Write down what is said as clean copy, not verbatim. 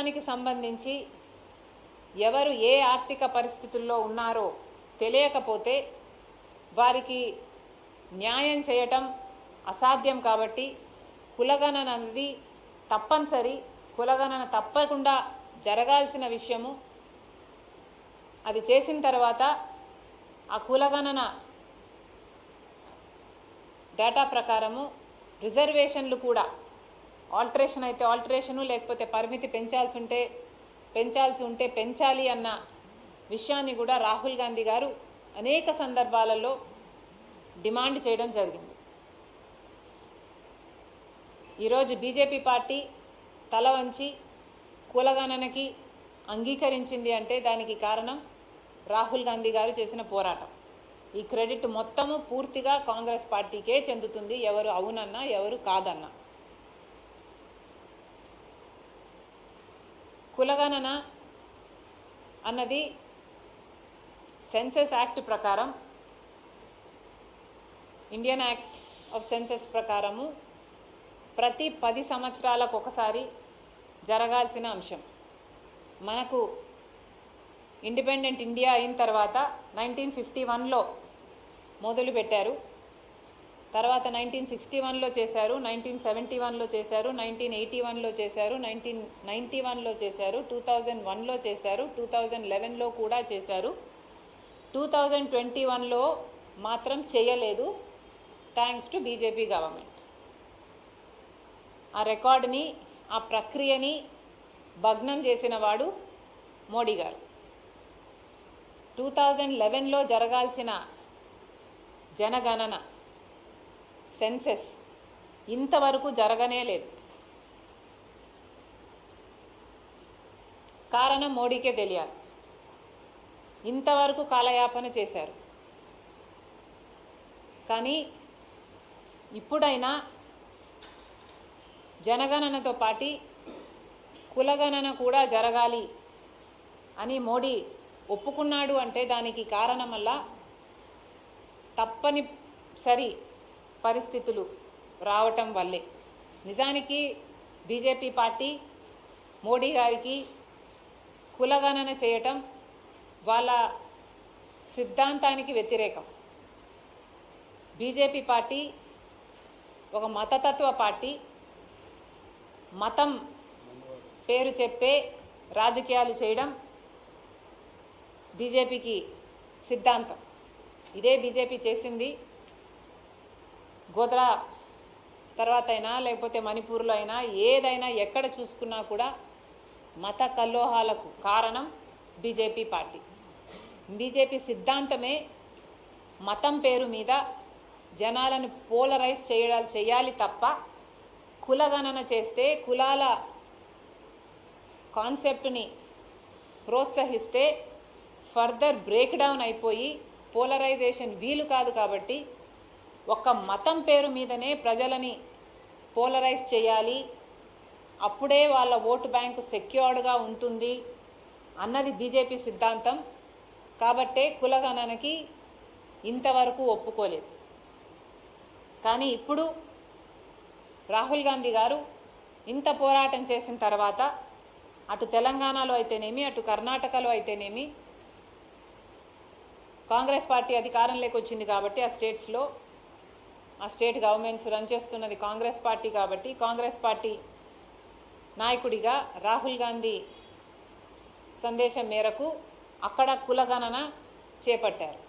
రాష్ట్రానికి సంబంధించి ఎవరు ఏ ఆర్థిక పరిస్థితుల్లో ఉన్నారో తెలియకపోతే వారికి న్యాయం చేయటం అసాధ్యం. కాబట్టి కులగణన అనేది తప్పనిసరి, కులగణన తప్పకుండా జరగాల్సిన విషయము. అది చేసిన తర్వాత ఆ కులగణన డేటా ప్రకారము రిజర్వేషన్లు కూడా ఆల్టరేషన్ అయితే ఆల్టరేషను, లేకపోతే పరిమితి పెంచాల్సి ఉంటే పెంచాలి అన్న విషయాన్ని కూడా రాహుల్ గాంధీ గారు అనేక సందర్భాలలో డిమాండ్ చేయడం జరిగింది. ఈరోజు బీజేపీ పార్టీ తల వంచి కులగణనకి అంగీకరించింది అంటే దానికి కారణం రాహుల్ గాంధీ గారు చేసిన పోరాటం. ఈ క్రెడిట్ మొత్తము పూర్తిగా కాంగ్రెస్ పార్టీకే చెందుతుంది, ఎవరు అవునన్నా ఎవరు కాదన్నా. కులగణన అన్నది సెన్సస్ యాక్ట్ ప్రకారం, ఇండియన్ యాక్ట్ ఆఫ్ సెన్సస్ ప్రకారము ప్రతి 10 సంవత్సరాలకు ఒకసారి జరగాల్సిన అంశం. మనకు ఇండిపెండెంట్ ఇండియా అయిన తర్వాత 1951లో మొదలుపెట్టారు, తర్వాత 1961లో చేశారు, 1971లో చేశారు, 1981లో చేశారు, 1991లో చేశారు, 2001లో చేశారు, 2011లో కూడా చేశారు. 2021లో మాత్రం చేయలేదు, థ్యాంక్స్ టు బీజేపీ గవర్నమెంట్. ఆ రికార్డుని, ఆ ప్రక్రియని భగ్నం చేసిన వాడు మోడీ గారు. 2011లో జరగాల్సిన జనగణన సెన్సెస్ ఇంతవరకు జరగనే లేదు. కారణం మోడీకే తెలియాలి. ఇంతవరకు కాలయాపన చేశారు. కానీ ఇప్పుడైనా జనగణనతో పాటు కులగణన కూడా జరగాలి అని మోడీ ఒప్పుకున్నాడు అంటే దానికి కారణం వల్ల తప్పనిసరి పరిస్థితులు రావటం వల్లే. నిజానికి బీజేపీ పార్టీ మోడీ గారికి కులగణన చేయటం వాళ్ళ సిద్ధాంతానికి వ్యతిరేకం. బీజేపీ పార్టీ ఒక మతతత్వ పార్టీ, మతం పేరు చెప్పే రాజకీయాలు చేయడం బీజేపీకి సిద్ధాంతం. ఇదే బీజేపీ చేసింది. గోద్రా తర్వాత అయినా, లేకపోతే మణిపూర్లో అయినా, ఏదైనా ఎక్కడ చూసుకున్నా కూడా మత కల్లోహాలకు కారణం బీజేపీ పార్టీ. బీజేపీ సిద్ధాంతమే మతం పేరు మీద జనాలను పోలరైజ్ చేయాలి తప్ప, కులగణన చేస్తే, కులాల కాన్సెప్ట్ని ప్రోత్సహిస్తే ఫర్దర్ బ్రేక్ డౌన్ అయిపోయి పోలరైజేషన్ వీలు కాదు. కాబట్టి ఒక్క మతం పేరు మీదనే ప్రజలని పోలరైజ్ చేయాలి, అప్పుడే వాళ్ళ ఓటు బ్యాంకు సెక్యూర్డ్గా ఉంటుంది అన్నది బీజేపీ సిద్ధాంతం. కాబట్టే కులగణనకి ఇంతవరకు ఒప్పుకోలేదు. కానీ ఇప్పుడు రాహుల్ గాంధీ గారు ఇంత పోరాటం చేసిన తర్వాత అటు తెలంగాణలో అయితేనేమి, అటు కర్ణాటకలో అయితేనేమి, కాంగ్రెస్ పార్టీ అధికారంలోకి వచ్చింది కాబట్టి ఆ స్టేట్స్లో, ఆ స్టేట్ గవర్నమెంట్స్ రన్ చేస్తున్నది కాంగ్రెస్ పార్టీ కాబట్టి కాంగ్రెస్ పార్టీ నాయకుడిగా రాహుల్ గాంధీ సందేశం మేరకు అక్కడ కులగణన చేపట్టారు.